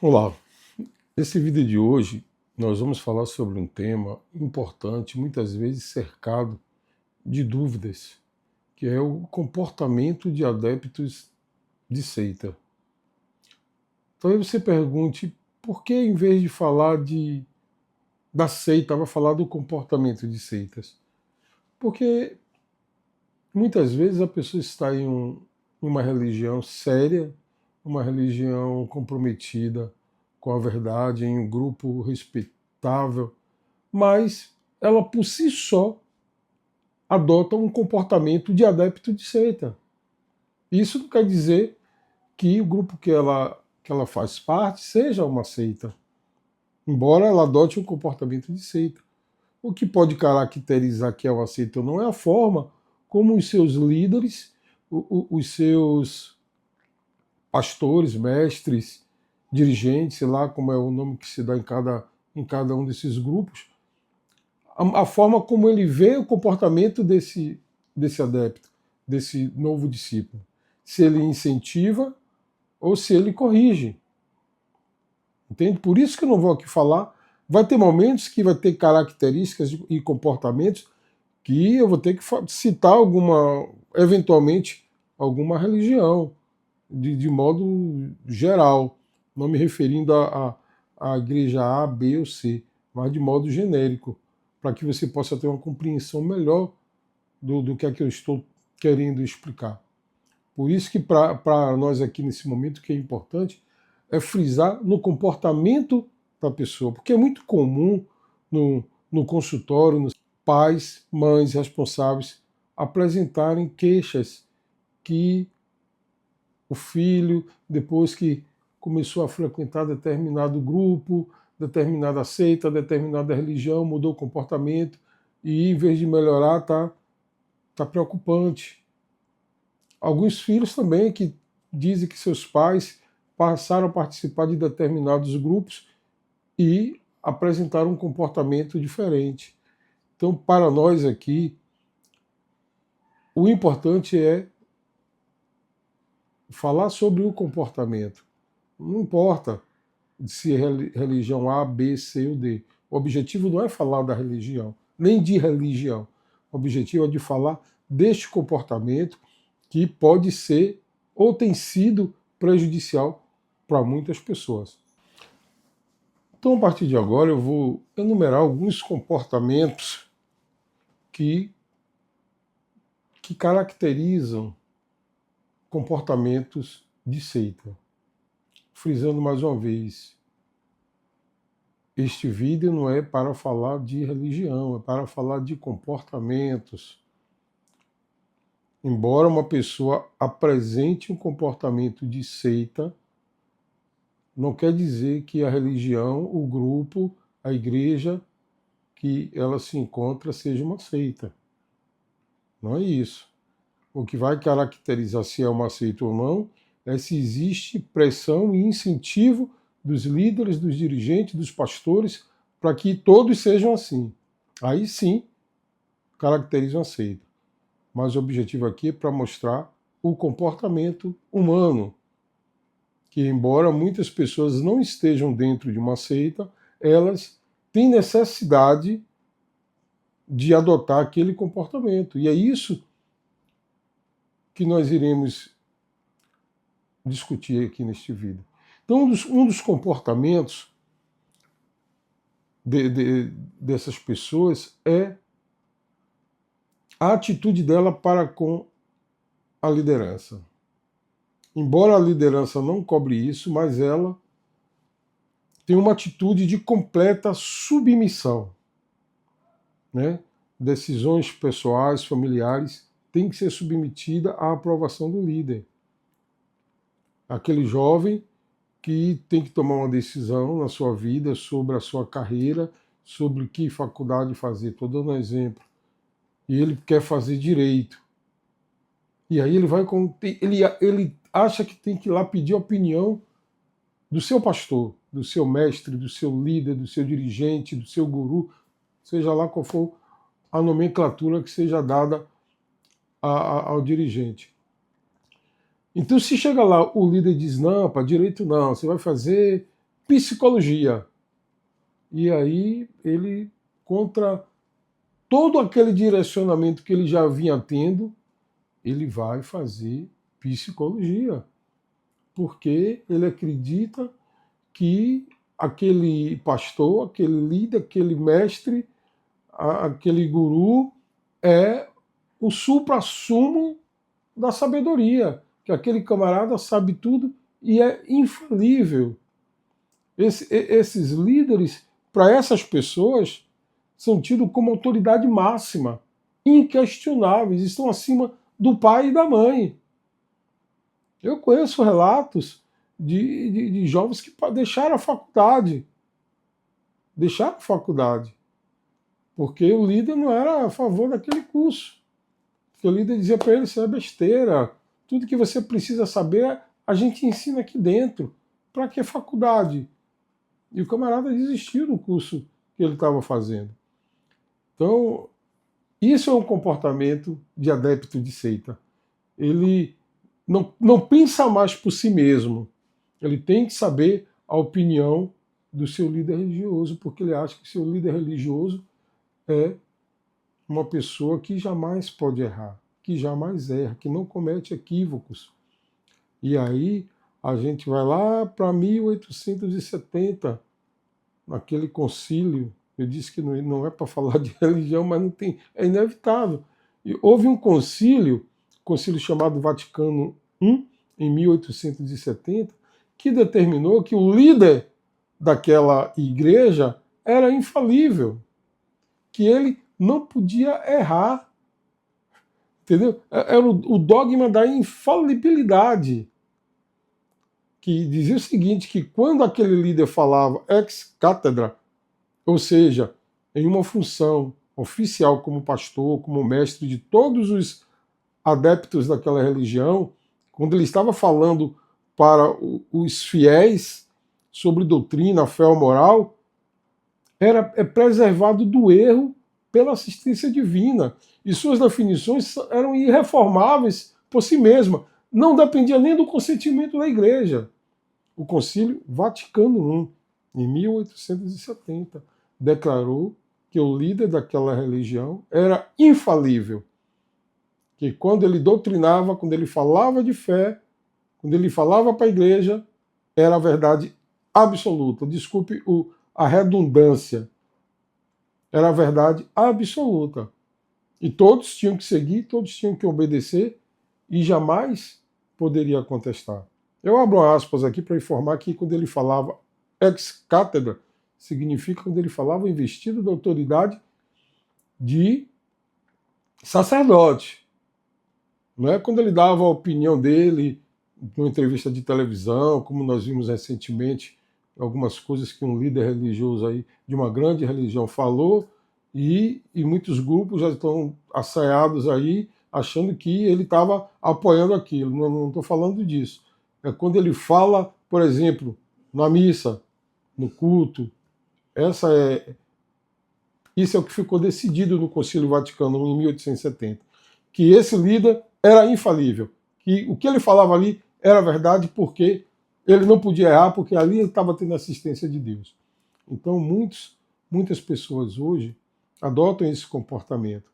Olá, nesse vídeo de hoje nós vamos falar sobre um tema importante, muitas vezes cercado de dúvidas, que é o comportamento de adeptos de seita. Talvez você pergunte por que em vez de falar da seita, vai falar do comportamento de seitas? Porque muitas vezes a pessoa está em uma religião séria, uma religião comprometida com a verdade, em um grupo respeitável, mas ela por si só adota um comportamento de adepto de seita. Isso não quer dizer que o grupo que ela faz parte seja uma seita, embora ela adote um comportamento de seita. O que pode caracterizar que é uma seita ou não é a forma como os seus líderes, os seus pastores, mestres, dirigentes, sei lá como é o nome que se dá em cada um desses grupos, a forma como ele vê o comportamento desse adepto, desse novo discípulo. Se ele incentiva ou se ele corrige. Entende? Por isso que eu não vou aqui falar. Vai ter momentos que vai ter características e comportamentos que eu vou ter que citar eventualmente, alguma religião, de modo geral, não me referindo à igreja A, B ou C, mas de modo genérico, para que você possa ter uma compreensão melhor do que é que eu estou querendo explicar. Por isso que para nós aqui nesse momento o que é importante é frisar no comportamento da pessoa, porque é muito comum no consultório, nos pais, mães responsáveis apresentarem queixas que o filho, depois que começou a frequentar determinado grupo, determinada seita, determinada religião, mudou o comportamento e, em vez de melhorar, tá preocupante. Alguns filhos também que dizem que seus pais passaram a participar de determinados grupos e apresentaram um comportamento diferente. Então, para nós aqui, o importante é falar sobre o comportamento. Não importa se é religião A, B, C ou D. O objetivo não é falar da religião, nem de religião. O objetivo é de falar deste comportamento que pode ser ou tem sido prejudicial para muitas pessoas. Então, a partir de agora, eu vou enumerar alguns comportamentos que caracterizam comportamentos de seita. Frisando mais uma vez, este vídeo não é para falar de religião, é para falar de comportamentos. Embora uma pessoa apresente um comportamento de seita, não quer dizer que a religião, o grupo, a igreja que ela se encontra seja uma seita. Não é isso. O que vai caracterizar se é uma seita ou não é se existe pressão e incentivo dos líderes, dos dirigentes, dos pastores, para que todos sejam assim. Aí sim, caracteriza uma seita. Mas o objetivo aqui é para mostrar o comportamento humano, que embora muitas pessoas não estejam dentro de uma seita, elas têm necessidade de adotar aquele comportamento. E é isso que nós iremos discutir aqui neste vídeo. Então, um dos comportamentos dessas pessoas é a atitude dela para com a liderança. Embora a liderança não cobre isso, mas ela tem uma atitude de completa submissão. Né? Decisões pessoais, familiares, têm que ser submetida à aprovação do líder. Aquele jovem que tem que tomar uma decisão na sua vida sobre a sua carreira, sobre que faculdade fazer. Estou dando um exemplo. E ele quer fazer direito. E aí ele acha que tem que ir lá pedir a opinião do seu pastor, do seu mestre, do seu líder, do seu dirigente, do seu guru, seja lá qual for a nomenclatura que seja dada ao dirigente. Então, se chega lá, o líder diz, não, para direito não, você vai fazer psicologia. E aí ele, contra todo aquele direcionamento que ele já vinha tendo, ele vai fazer psicologia, porque ele acredita que aquele pastor, aquele líder, aquele mestre, aquele guru é o suprassumo da sabedoria, que aquele camarada sabe tudo e é infalível. Esses líderes, para essas pessoas, são tidos como autoridade máxima, inquestionáveis, estão acima do pai e da mãe. Eu conheço relatos de jovens que deixaram a faculdade. Deixaram a faculdade. Porque o líder não era a favor daquele curso. Porque o líder dizia para ele: isso é besteira. Tudo que você precisa saber, a gente ensina aqui dentro. Para que faculdade? E o camarada desistiu do curso que ele estava fazendo. Então, isso é um comportamento de adepto de seita. Ele não pensa mais por si mesmo. Ele tem que saber a opinião do seu líder religioso, porque ele acha que o seu líder religioso é uma pessoa que jamais pode errar, que jamais erra, que não comete equívocos. E aí a gente vai lá para 1870, naquele concílio. Eu disse que não é para falar de religião, mas não tem, é inevitável. E houve um concílio chamado Vaticano I, em 1870, que determinou que o líder daquela igreja era infalível, que ele não podia errar. Entendeu? Era o dogma da infalibilidade, que dizia o seguinte, que quando aquele líder falava ex cátedra, ou seja, em uma função oficial como pastor, como mestre de todos os adeptos daquela religião, quando ele estava falando para os fiéis sobre doutrina, fé ou moral, é preservado do erro pela assistência divina. E suas definições eram irreformáveis por si mesma. Não dependia nem do consentimento da igreja. O Concílio Vaticano I, em 1870, declarou que o líder daquela religião era infalível. Que quando ele doutrinava, quando ele falava de fé, quando ele falava para a igreja, era a verdade absoluta. Desculpe a redundância. Era a verdade absoluta. E todos tinham que seguir, todos tinham que obedecer e jamais poderia contestar. Eu abro aspas aqui para informar que quando ele falava ex cátedra, significa quando ele falava investido da autoridade de sacerdote. Não é quando ele dava a opinião dele numa entrevista de televisão, como nós vimos recentemente, algumas coisas que um líder religioso aí de uma grande religião falou, e muitos grupos já estão assanhados aí, achando que ele estava apoiando aquilo. Não estou falando disso. É quando ele fala, por exemplo, na missa, no culto. Isso é o que ficou decidido no Concílio Vaticano em 1870, que esse líder era infalível, que o que ele falava ali era verdade, porque ele não podia errar, porque ali ele estava tendo assistência de Deus. Então muitas pessoas hoje adotam esse comportamento.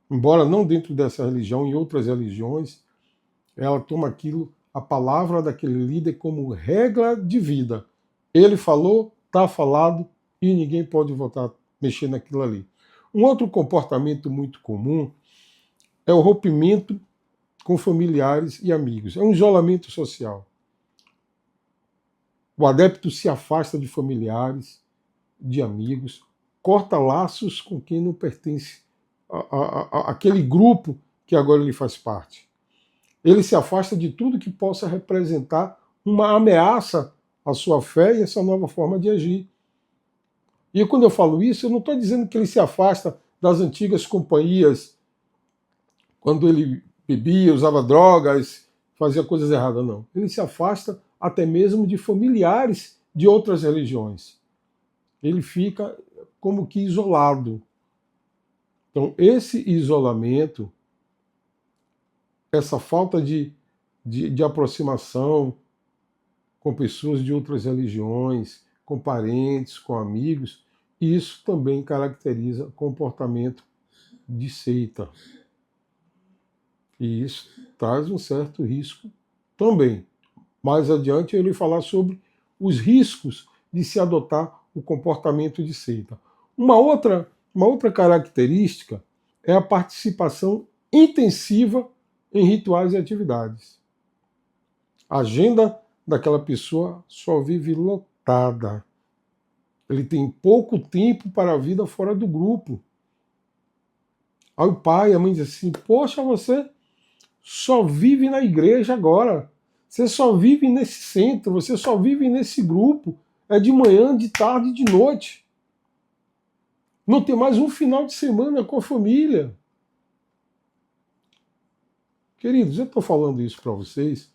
Embora não dentro dessa religião, em outras religiões, ela toma a palavra daquele líder como regra de vida. Ele falou, está falado, e ninguém pode voltar a mexer naquilo ali. Um outro comportamento muito comum é o rompimento com familiares e amigos. É um isolamento social. O adepto se afasta de familiares, de amigos, corta laços com quem não pertence àquele grupo que agora ele faz parte. Ele se afasta de tudo que possa representar uma ameaça à sua fé e à sua nova forma de agir. E quando eu falo isso, eu não estou dizendo que ele se afasta das antigas companhias, quando ele bebia, usava drogas, fazia coisas erradas, não. Ele se afasta até mesmo de familiares de outras religiões. Ele fica como que isolado. Então, esse isolamento, essa falta de aproximação com pessoas de outras religiões, com parentes, com amigos. Isso também caracteriza comportamento de seita. E isso traz um certo risco também. Mais adiante eu irei falar sobre os riscos de se adotar o comportamento de seita. Uma outra característica é a participação intensiva em rituais e atividades. A agenda daquela pessoa só vive lotada. Ele tem pouco tempo para a vida fora do grupo. Aí o pai, a mãe diz assim: poxa, você só vive na igreja agora. Você só vive nesse centro, você só vive nesse grupo. É de manhã, de tarde, de noite. Não tem mais um final de semana com a família. Queridos, eu estou falando isso para vocês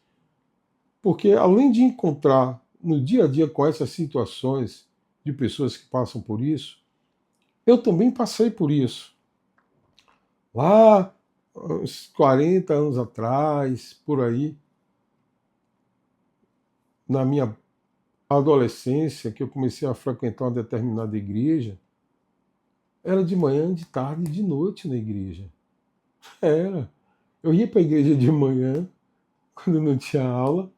porque, além de encontrar no dia a dia com essas situações de pessoas que passam por isso, eu também passei por isso. Lá, uns 40 anos atrás, por aí, na minha adolescência, que eu comecei a frequentar uma determinada igreja, era de manhã, de tarde e de noite na igreja. Era. Eu ia para a igreja de manhã, quando não tinha aula,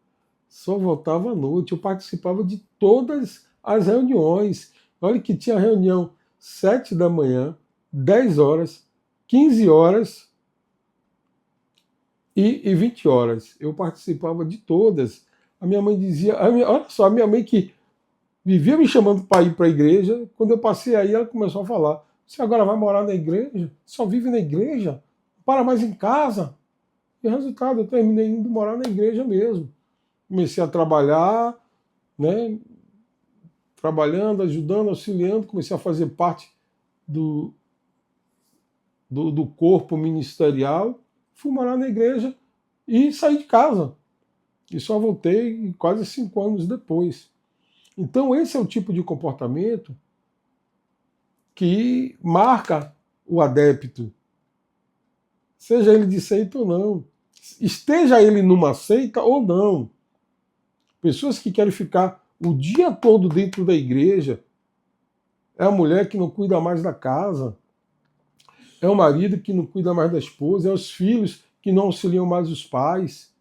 só voltava à noite. Eu participava de todas as reuniões. Olha que tinha reunião 7 da manhã, 10 horas, 15 horas e 20 horas. Eu participava de todas. A minha mãe dizia, olha só, a minha mãe que vivia me chamando para ir para a igreja, quando eu passei aí, ela começou a falar: você agora vai morar na igreja? Só vive na igreja? Não para mais em casa? E resultado, eu terminei indo morar na igreja mesmo. Comecei a trabalhar, né? Trabalhando, ajudando, auxiliando, comecei a fazer parte do corpo ministerial, fui morar na igreja e saí de casa. E só voltei quase 5 anos depois. Então esse é o tipo de comportamento que marca o adepto, seja ele de seita ou não, esteja ele numa seita ou não. Pessoas que querem ficar o dia todo dentro da igreja, é a mulher que não cuida mais da casa, é o marido que não cuida mais da esposa, é os filhos que não auxiliam mais os pais,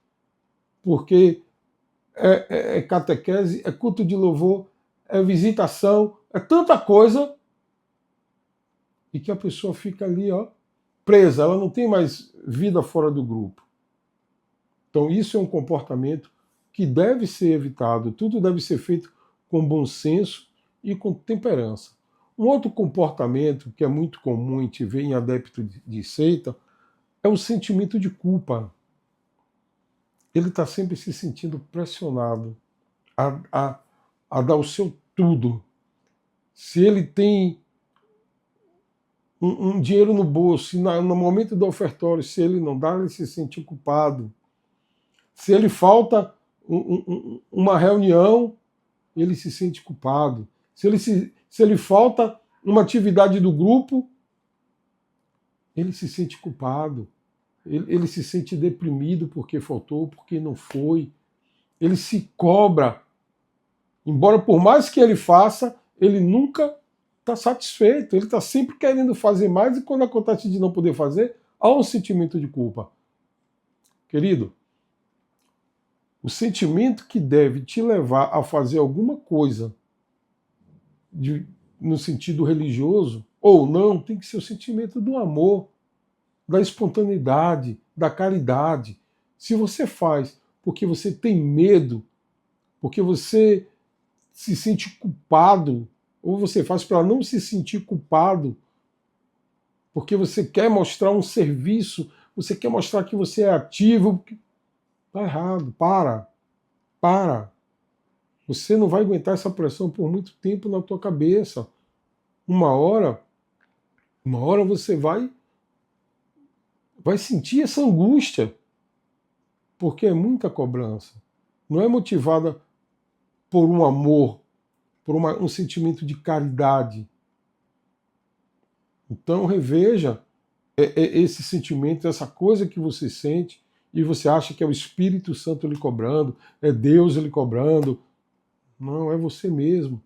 porque é catequese, é culto de louvor, é visitação, é tanta coisa, e que a pessoa fica ali, ó, presa, ela não tem mais vida fora do grupo. Então isso é um comportamento que deve ser evitado, tudo deve ser feito com bom senso e com temperança. Um outro comportamento que é muito comum a gente ver em adepto de seita é o sentimento de culpa. Ele está sempre se sentindo pressionado a dar o seu tudo. Se ele tem um dinheiro no bolso, e no momento do ofertório, se ele não dá, ele se sente culpado. Se ele falta uma reunião, ele se sente culpado. Se ele falta uma atividade do grupo, ele se sente culpado. Ele se sente deprimido porque faltou, porque não foi. Ele se cobra. Embora por mais que ele faça, ele nunca está satisfeito. Ele está sempre querendo fazer mais e quando acontece de não poder fazer, há um sentimento de culpa. Querido, o sentimento que deve te levar a fazer alguma coisa no sentido religioso ou não, tem que ser o sentimento do amor, da espontaneidade, da caridade. Se você faz porque você tem medo, porque você se sente culpado, ou você faz para não se sentir culpado, porque você quer mostrar um serviço, você quer mostrar que você é ativo, está errado, para. Você não vai aguentar essa pressão por muito tempo na tua cabeça. Uma hora você vai sentir essa angústia, porque é muita cobrança. Não é motivada por um amor, por um sentimento de caridade. Então reveja esse sentimento, essa coisa que você sente, e você acha que é o Espírito Santo lhe cobrando, é Deus lhe cobrando. Não, é você mesmo.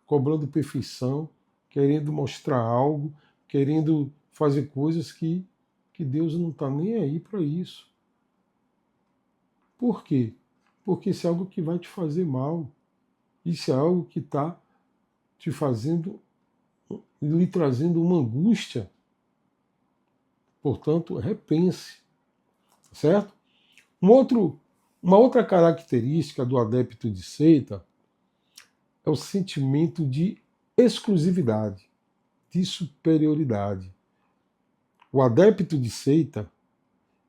cobrando perfeição, querendo mostrar algo, querendo fazer coisas que Deus não está nem aí para isso. Por quê? Porque isso é algo que vai te fazer mal. Isso é algo que está te fazendo, lhe trazendo uma angústia. Portanto, repense, certo? Uma outra característica do adepto de seita é o sentimento de exclusividade, de superioridade. O adepto de seita,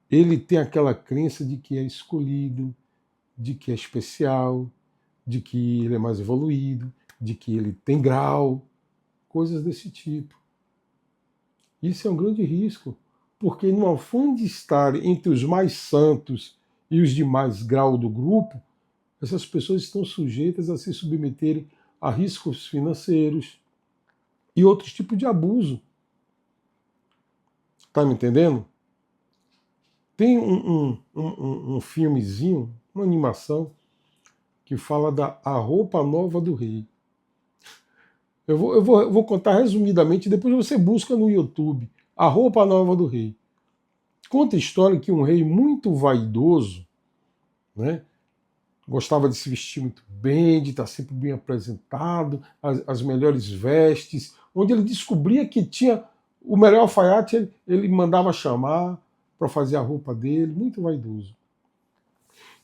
ele tem aquela crença de que é escolhido, de que é especial, de que ele é mais evoluído, de que ele tem grau, coisas desse tipo. Isso é um grande risco, porque no afã de estar entre os mais santos e os de mais grau do grupo, essas pessoas estão sujeitas a se submeterem a riscos financeiros e outros tipos de abuso. Tá me entendendo? Tem um filmezinho, uma animação, que fala da A Roupa Nova do Rei. Eu vou contar resumidamente, depois você busca no YouTube. A Roupa Nova do Rei. Conta a história que um rei muito vaidoso, né, gostava de se vestir muito bem, de estar sempre bem apresentado, as melhores vestes, onde ele descobria que tinha o melhor alfaiate, ele mandava chamar para fazer a roupa dele, muito vaidoso.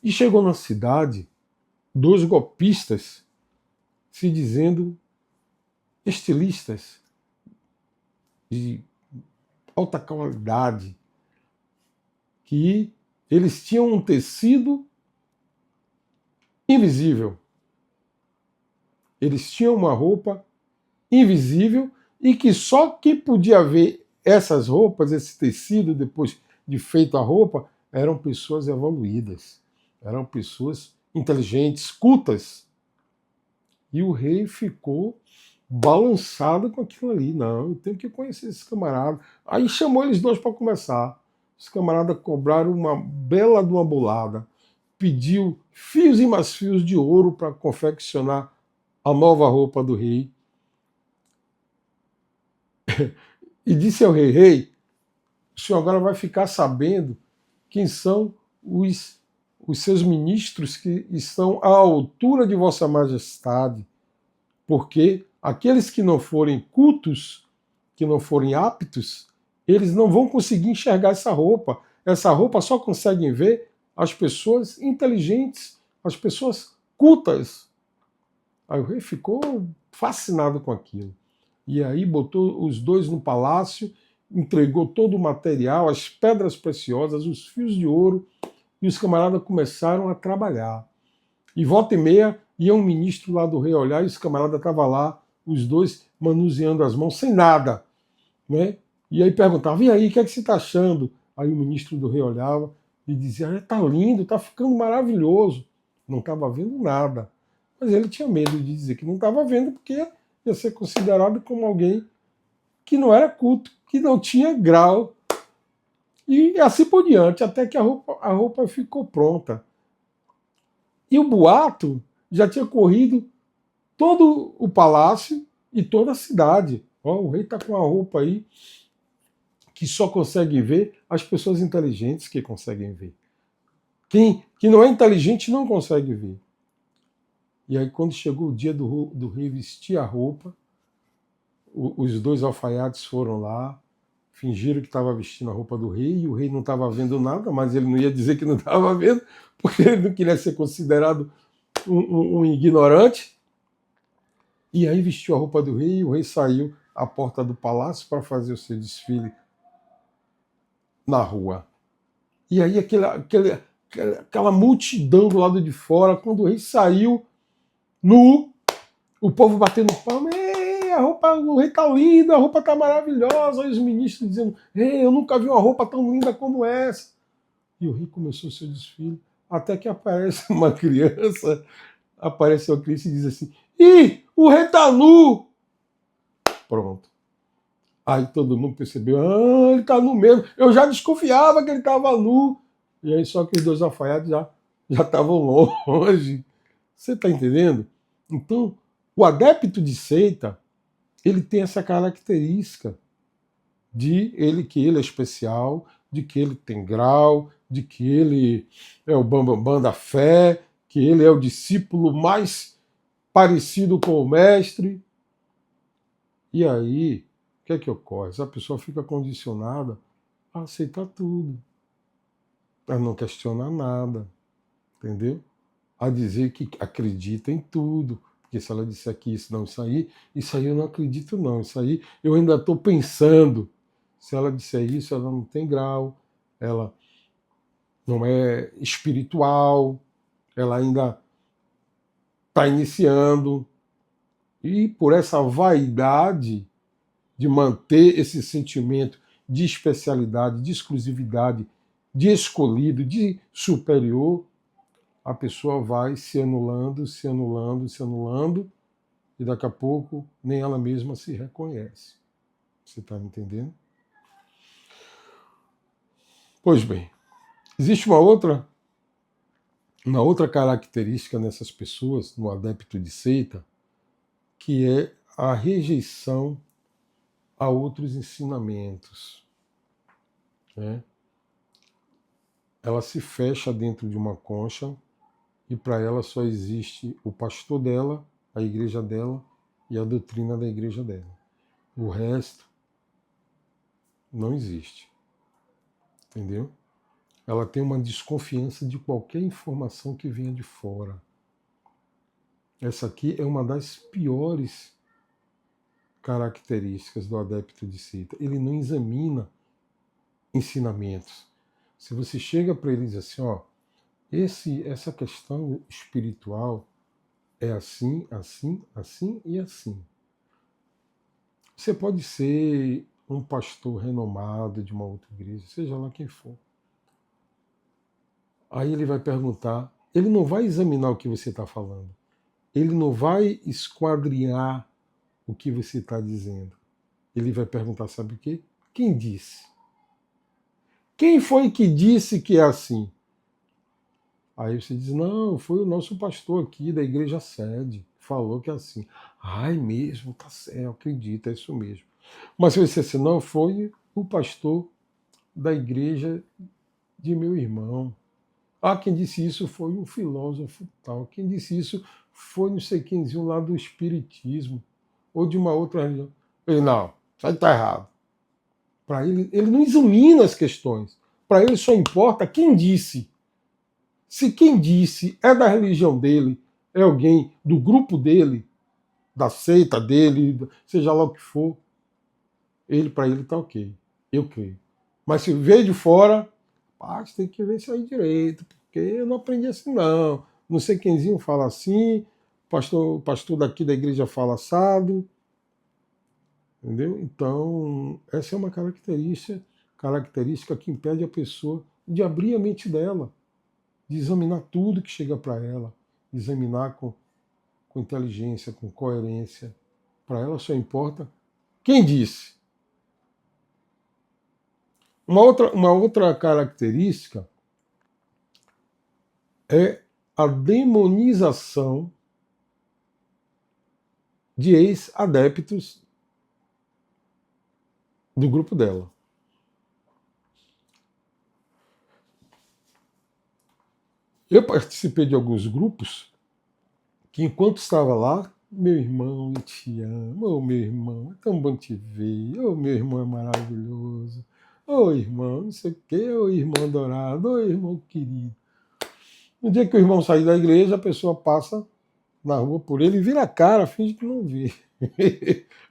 E chegou na cidade, dois golpistas se dizendo estilistas de alta qualidade, que eles tinham um tecido invisível. Eles tinham uma roupa invisível e que só quem podia ver essas roupas, esse tecido, depois de feita a roupa, eram pessoas evoluídas, eram pessoas inteligentes, cultas. E o rei ficou balançado com aquilo ali. Não, eu tenho que conhecer esses camaradas. Aí chamou eles dois para conversar. Os camaradas cobraram uma bela de uma bolada. Pediu fios e mais fios de ouro para confeccionar a nova roupa do rei. E disse ao rei: rei, o senhor agora vai ficar sabendo quem são os seus ministros que estão à altura de Vossa Majestade, porque aqueles que não forem cultos, que não forem aptos, eles não vão conseguir enxergar essa roupa. Essa roupa só conseguem ver as pessoas inteligentes, as pessoas cultas. Aí o rei ficou fascinado com aquilo. E aí botou os dois no palácio, entregou todo o material, as pedras preciosas, os fios de ouro, e os camaradas começaram a trabalhar. E volta e meia ia um ministro lá do rei olhar e os camaradas estavam lá, os dois manuseando as mãos, sem nada. Né? E aí perguntava: e aí, o que é que você está achando? Aí o ministro do rei olhava e dizia: está lindo, está ficando maravilhoso. Não estava vendo nada. Mas ele tinha medo de dizer que não estava vendo, porque ia ser considerado como alguém que não era culto, que não tinha grau. E assim por diante, até que a roupa ficou pronta. E o boato já tinha corrido todo o palácio e toda a cidade. Ó, o rei está com uma roupa aí que só consegue ver as pessoas inteligentes que conseguem ver. Quem que não é inteligente não consegue ver. E aí, quando chegou o dia do rei vestir a roupa, os dois alfaiates foram lá, fingiram que estava vestindo a roupa do rei, e o rei não estava vendo nada, mas ele não ia dizer que não estava vendo, porque ele não queria ser considerado um ignorante. E aí vestiu a roupa do rei, e o rei saiu à porta do palácio para fazer o seu desfile na rua. E aí aquela multidão do lado de fora, quando o rei saiu nu, o povo batendo palma: a roupa, o rei tá lindo, a roupa tá maravilhosa. Aí os ministros dizendo: eu nunca vi uma roupa tão linda como essa. E o rei começou o seu desfile, até que aparece uma criança, e diz assim: ih, o rei tá nu! Pronto. Aí todo mundo percebeu: ele tá nu mesmo. Eu já desconfiava que ele tava nu. E aí só que os dois alfaiates já estavam longe. Você tá entendendo? Então, O adepto de seita, ele tem essa característica que ele é especial, de que ele tem grau, de que ele é o bambambam da fé, que ele é o discípulo mais parecido com o mestre. E aí, o que é que ocorre? Essa pessoa fica condicionada a aceitar tudo, a não questionar nada, entendeu? A dizer que acredita em tudo. Porque se ela disser que isso aí eu não acredito não, isso aí eu ainda estou pensando. Se ela disser isso, ela não tem grau, ela não é espiritual, ela ainda está iniciando. E por essa vaidade de manter esse sentimento de especialidade, de exclusividade, de escolhido, de superior, a pessoa vai se anulando, se anulando, se anulando, e daqui a pouco nem ela mesma se reconhece. Você está me entendendo? Pois bem, existe uma outra característica nessas pessoas, no adepto de seita, que é a rejeição a outros ensinamentos. Né? Ela se fecha dentro de uma concha e para ela só existe o pastor dela, a igreja dela e a doutrina da igreja dela. O resto não existe. Entendeu? Ela tem uma desconfiança de qualquer informação que venha de fora. Essa aqui é uma das piores características do adepto de seita. Ele não examina ensinamentos. Se você chega para ele e diz assim, ó, essa questão espiritual é assim, assim, assim e assim. Você pode ser um pastor renomado de uma outra igreja, seja lá quem for. Aí ele vai perguntar, ele não vai examinar o que você está falando, ele não vai esquadrinhar o que você está dizendo. Ele vai perguntar, sabe o quê? Quem disse? Quem foi que disse que é assim? Aí você diz, não, foi o nosso pastor aqui da igreja sede, falou que é assim. Ai, mesmo, tá certo, acredito, é isso mesmo. Mas se você disser, não, foi o pastor da igreja de meu irmão. Ah, quem disse isso foi um filósofo tal. Quem disse isso foi não sei quemzinho lá do espiritismo ou de uma outra religião. Ele, não, isso aí está errado. Para ele não examina as questões. Para ele só importa quem disse. Se quem disse é da religião dele, é alguém do grupo dele, da seita dele, seja lá o que for, para ele está ok. Eu creio. Mas se veio de fora, você tem que ver isso aí direito, porque eu não aprendi assim não. Não sei quemzinho fala assim, pastor daqui da igreja fala assado. Entendeu? Então, essa é uma característica que impede a pessoa de abrir a mente dela, de examinar tudo que chega para ela, de examinar com inteligência, com coerência. Para ela só importa quem disse. Uma outra característica é a demonização de ex-adeptos do grupo dela. Eu participei de alguns grupos que, enquanto estava lá, meu irmão, eu te amo, ô meu irmão, é tão bom te ver, ô meu irmão é maravilhoso, ô irmão, não sei o quê, ô irmão adorado, ô irmão querido. No dia que o irmão sair da igreja, a pessoa passa na rua por ele e vira a cara, finge que não vê.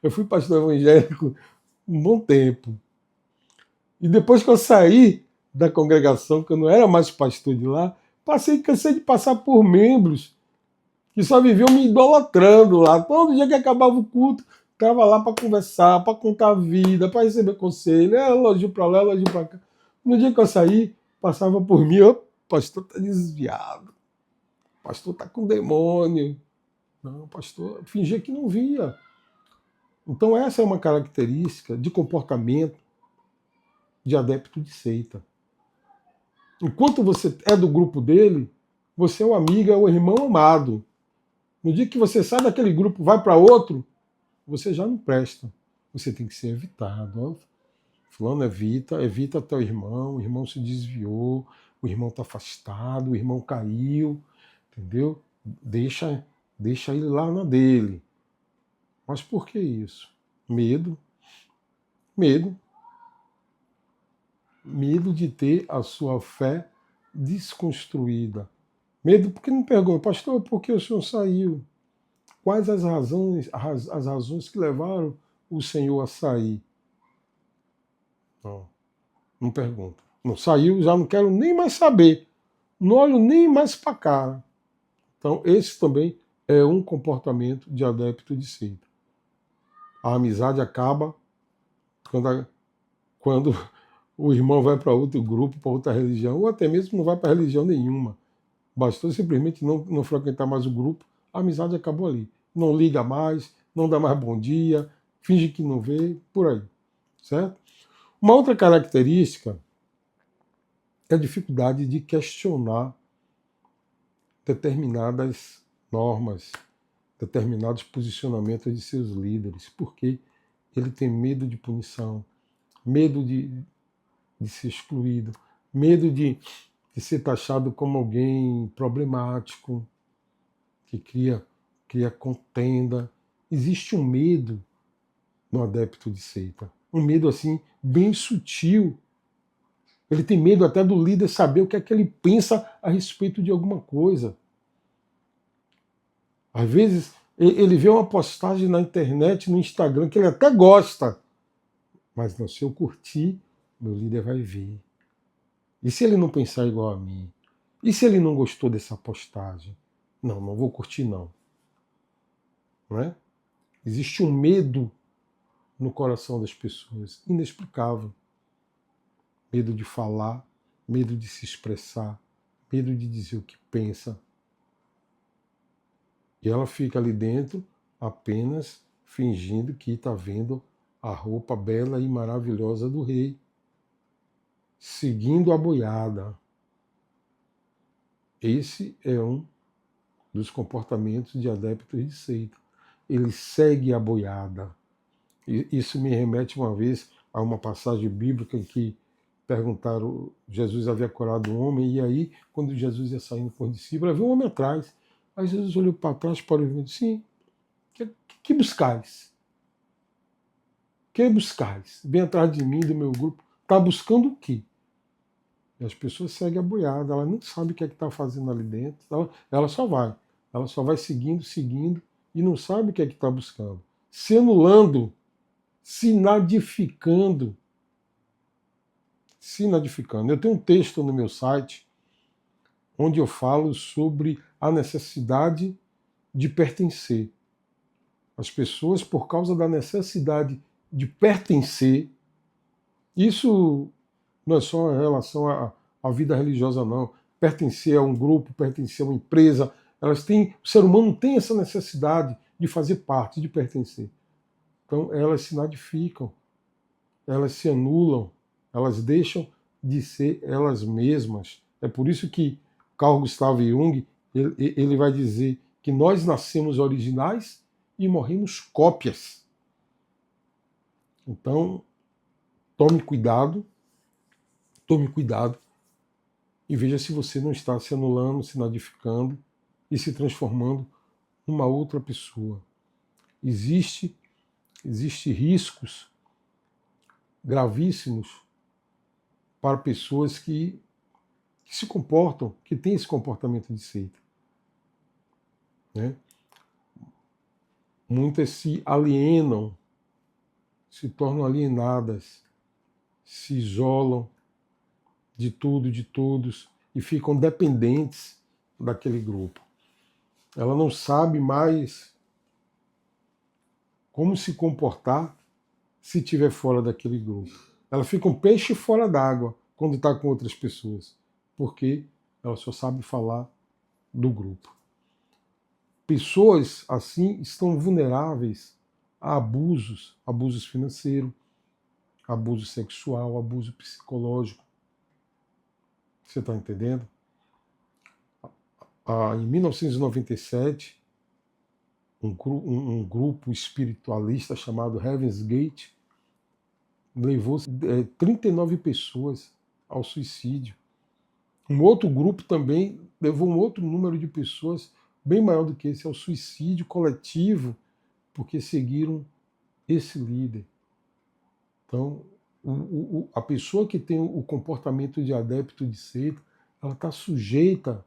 Eu fui pastor evangélico um bom tempo. E depois que eu saí da congregação, que eu não era mais pastor de lá, cansei de passar por membros que só viviam me idolatrando lá. Todo dia que acabava o culto, estava lá para conversar, para contar a vida, para receber conselho, elogio para lá, elogio para cá. No dia que eu saí, passava por mim, o pastor está desviado, o pastor está com demônio. Não, pastor, fingia que não via. Então essa é uma característica de comportamento de adepto de seita. Enquanto você é do grupo dele, você é o amigo, é o irmão amado. No dia que você sai daquele grupo, vai para outro, você já não presta. Você tem que ser evitado. Ó. Fulano evita teu irmão, o irmão se desviou, o irmão está afastado, o irmão caiu, entendeu? Deixa ele lá na dele. Mas por que isso? Medo, medo, medo de ter a sua fé desconstruída. Medo porque não pergunta, pastor, por que o senhor saiu? Quais as razões que levaram o Senhor a sair? Não, não pergunta. Não saiu, já não quero nem mais saber. Não olho nem mais para a cara. Então, esse também é um comportamento de adepto de seita. A amizade acaba quando o irmão vai para outro grupo, para outra religião, ou até mesmo não vai para religião nenhuma. Bastou simplesmente não frequentar mais o grupo, a amizade acabou ali. Não liga mais, não dá mais bom dia, finge que não vê, por aí. Certo? Uma outra característica é a dificuldade de questionar determinadas normas, determinados posicionamentos de seus líderes, porque ele tem medo de punição, medo de ser excluído, medo de ser taxado como alguém problemático, que cria contenda. Existe um medo no adepto de seita, um medo assim bem sutil. Ele tem medo até do líder saber o que é que ele pensa a respeito de alguma coisa. Às vezes ele vê uma postagem na internet, no Instagram, que ele até gosta, mas não, se eu curtir, meu líder vai ver. E se ele não pensar igual a mim? E se ele não gostou dessa postagem? Não vou curtir não. Não é? Existe um medo no coração das pessoas, inexplicável. Medo de falar, medo de se expressar, medo de dizer o que pensa. E ela fica ali dentro apenas fingindo que está vendo a roupa bela e maravilhosa do rei, seguindo a boiada. Esse é um dos comportamentos de adeptos de seita. Ele segue a boiada. E isso me remete uma vez a uma passagem bíblica em que perguntaram, Jesus havia curado um homem, e aí, quando Jesus ia saindo por discípulo, havia um homem atrás. Aí Jesus olhou para trás, para o e disse, sim, que buscais? Que buscais? Vem atrás de mim, do meu grupo. Está buscando o quê? E as pessoas seguem a boiada, ela nem sabe o que é que está fazendo ali dentro. Ela só vai. Ela só vai seguindo, e não sabe o que é que está buscando. Se anulando, se nadificando. Se nadificando. Eu tenho um texto no meu site onde eu falo sobre a necessidade de pertencer. As pessoas, por causa da necessidade de pertencer, isso não é só em relação à vida religiosa, não. Pertencer a um grupo, pertencer a uma empresa, o ser humano tem essa necessidade de fazer parte, de pertencer. Então elas se nadificam, elas se anulam, elas deixam de ser elas mesmas. É por isso que Carl Gustav Jung ele vai dizer que nós nascemos originais e morremos cópias. Então, tome cuidado e veja se você não está se anulando, se nadificando e se transformando numa outra pessoa. Existe riscos gravíssimos para pessoas que se comportam, que têm esse comportamento de seita. Né? Muitas se alienam, se tornam alienadas, se isolam de tudo, de todos, e ficam dependentes daquele grupo. Ela não sabe mais como se comportar se estiver fora daquele grupo. Ela fica um peixe fora d'água quando está com outras pessoas, porque ela só sabe falar do grupo. Pessoas assim estão vulneráveis a abusos financeiros, abuso sexual, abuso psicológico. Você está entendendo? Em 1997, um grupo espiritualista chamado Heaven's Gate levou 39 pessoas ao suicídio. Um outro grupo também levou um outro número de pessoas, bem maior do que esse, ao suicídio coletivo, porque seguiram esse líder. Então, a pessoa que tem o comportamento de adepto de seita, ela está sujeita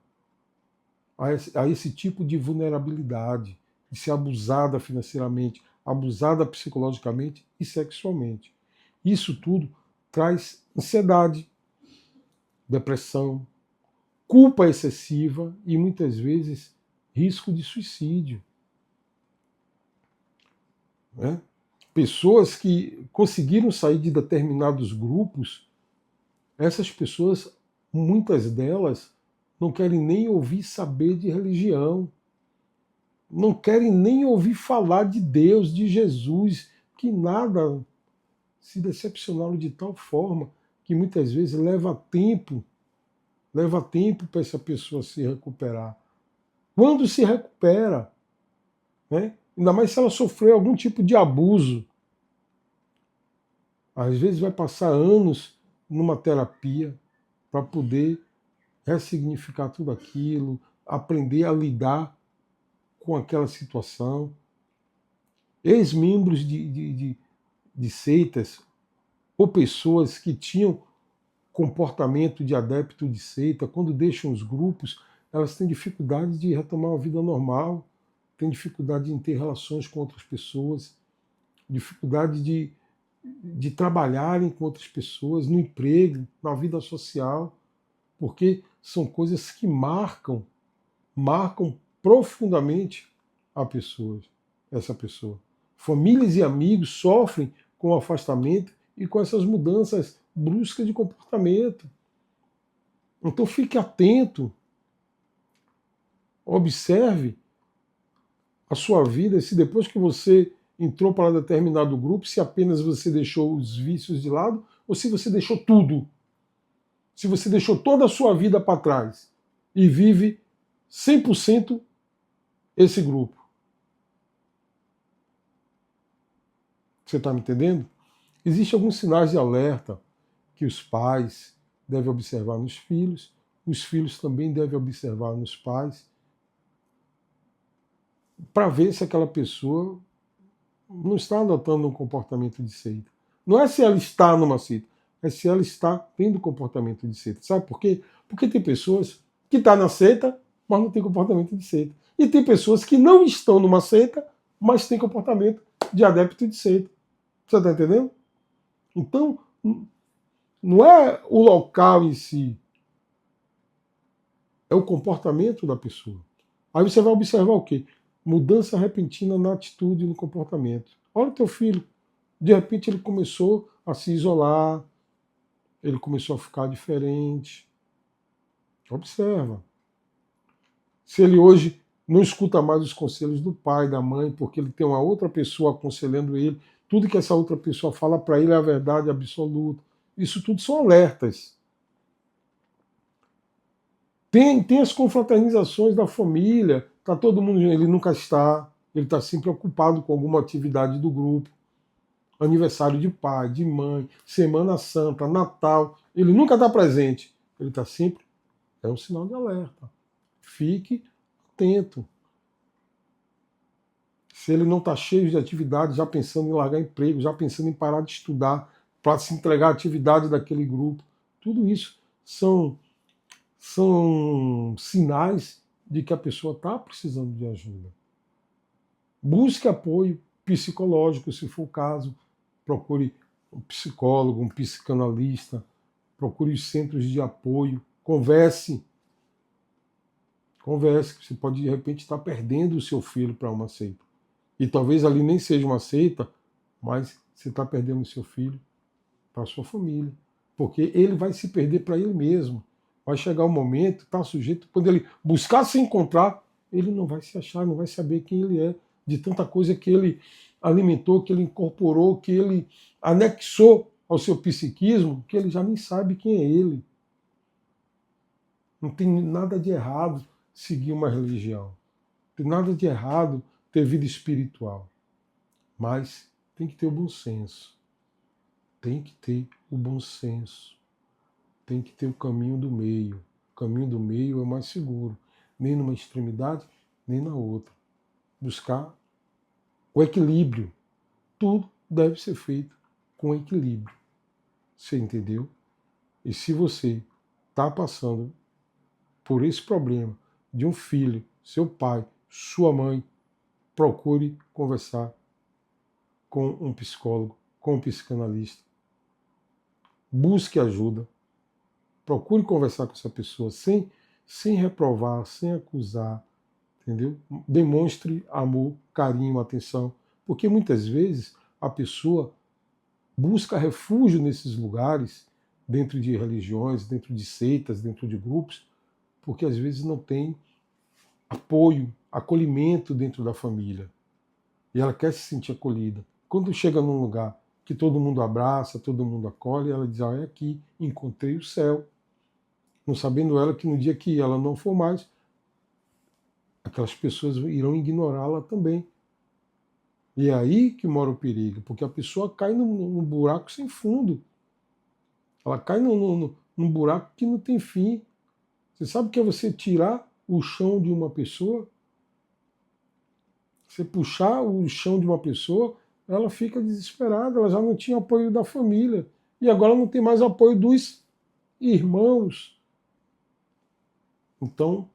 a esse tipo de vulnerabilidade, de ser abusada financeiramente, abusada psicologicamente e sexualmente. Isso tudo traz ansiedade, depressão, culpa excessiva e muitas vezes risco de suicídio. Né? Pessoas que conseguiram sair de determinados grupos, essas pessoas, muitas delas, não querem nem ouvir saber de religião, não querem nem ouvir falar de Deus, de Jesus, que nada se decepcionaram de tal forma que muitas vezes leva tempo para essa pessoa se recuperar. Quando se recupera, né? Ainda mais se ela sofreu algum tipo de abuso, às vezes vai passar anos numa terapia para poder ressignificar tudo aquilo, aprender a lidar com aquela situação. Ex-membros de seitas ou pessoas que tinham comportamento de adepto de seita, quando deixam os grupos, elas têm dificuldade de retomar a vida normal, têm dificuldade em ter relações com outras pessoas, dificuldade de trabalharem com outras pessoas, no emprego, na vida social, porque são coisas que marcam profundamente essa pessoa. Famílias e amigos sofrem com o afastamento e com essas mudanças bruscas de comportamento. Então fique atento, observe a sua vida, se depois que você entrou para determinado grupo, se apenas você deixou os vícios de lado ou se você deixou tudo. Se você deixou toda a sua vida para trás e vive 100% esse grupo. Você está me entendendo? Existem alguns sinais de alerta que os pais devem observar nos filhos, os filhos também devem observar nos pais, para ver se aquela pessoa não está adotando um comportamento de seita. Não é se ela está numa seita, é se ela está tendo comportamento de seita. Sabe por quê? Porque tem pessoas que estão na seita, mas não têm comportamento de seita. E tem pessoas que não estão numa seita, mas têm comportamento de adepto de seita. Você está entendendo? Então, não é o local em si, é o comportamento da pessoa. Aí você vai observar o quê? Mudança repentina na atitude e no comportamento. Olha o teu filho, de repente ele começou a se isolar, ele começou a ficar diferente. Observa. Se ele hoje não escuta mais os conselhos do pai, da mãe, porque ele tem uma outra pessoa aconselhando ele, tudo que essa outra pessoa fala para ele é a verdade absoluta. Isso tudo são alertas. Tem as confraternizações da família, está todo mundo, ele nunca está, ele está sempre ocupado com alguma atividade do grupo. Aniversário de pai, de mãe, Semana Santa, Natal, ele nunca está presente. Ele está sempre, é um sinal de alerta. Fique atento. Se ele não está cheio de atividade, já pensando em largar emprego, já pensando em parar de estudar, para se entregar à atividade daquele grupo, tudo isso são sinais de que a pessoa está precisando de ajuda. Busque apoio psicológico, se for o caso. Procure um psicólogo, um psicanalista, procure os centros de apoio, converse. Converse, que você pode de repente estar perdendo o seu filho para uma seita. E talvez ali nem seja uma seita, mas você está perdendo o seu filho para a sua família. Porque ele vai se perder para ele mesmo. Vai chegar um momento, está sujeito, quando ele buscar se encontrar, ele não vai se achar, não vai saber quem ele é, de tanta coisa que ele alimentou, que ele incorporou, que ele anexou ao seu psiquismo, que ele já nem sabe quem é ele. Não tem nada de errado seguir uma religião. Não tem nada de errado ter vida espiritual, mas tem que ter o bom senso. Tem que ter o bom senso. Tem que ter o caminho do meio. O caminho do meio é o mais seguro. Nem numa extremidade, nem na outra. Buscar o equilíbrio. Tudo deve ser feito com equilíbrio. Você entendeu? E se você está passando por esse problema de um filho, seu pai, sua mãe, procure conversar com um psicólogo, com um psicanalista. Busque ajuda. Procure conversar com essa pessoa sem reprovar, sem acusar, entendeu? Demonstre amor, carinho, atenção, porque muitas vezes a pessoa busca refúgio nesses lugares, dentro de religiões, dentro de seitas, dentro de grupos, porque às vezes não tem apoio, acolhimento dentro da família. E ela quer se sentir acolhida. Quando chega num lugar que todo mundo abraça, todo mundo acolhe, ela diz: é aqui, encontrei o céu. Não sabendo ela que no dia que ela não for mais, aquelas pessoas irão ignorá-la também. E é aí que mora o perigo, porque a pessoa cai num buraco sem fundo. Ela cai num buraco que não tem fim. Você sabe o que é você tirar o chão de uma pessoa? Você puxar o chão de uma pessoa, ela fica desesperada, ela já não tinha apoio da família. E agora não tem mais apoio dos irmãos. Então,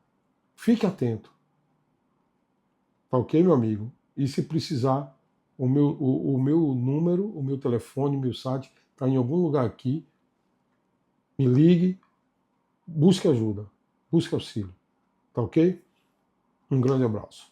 fique atento. Tá ok, meu amigo? E se precisar, o meu número, o meu telefone, o meu site está em algum lugar aqui. Me ligue, busque ajuda, busque auxílio. Tá ok? Um grande abraço.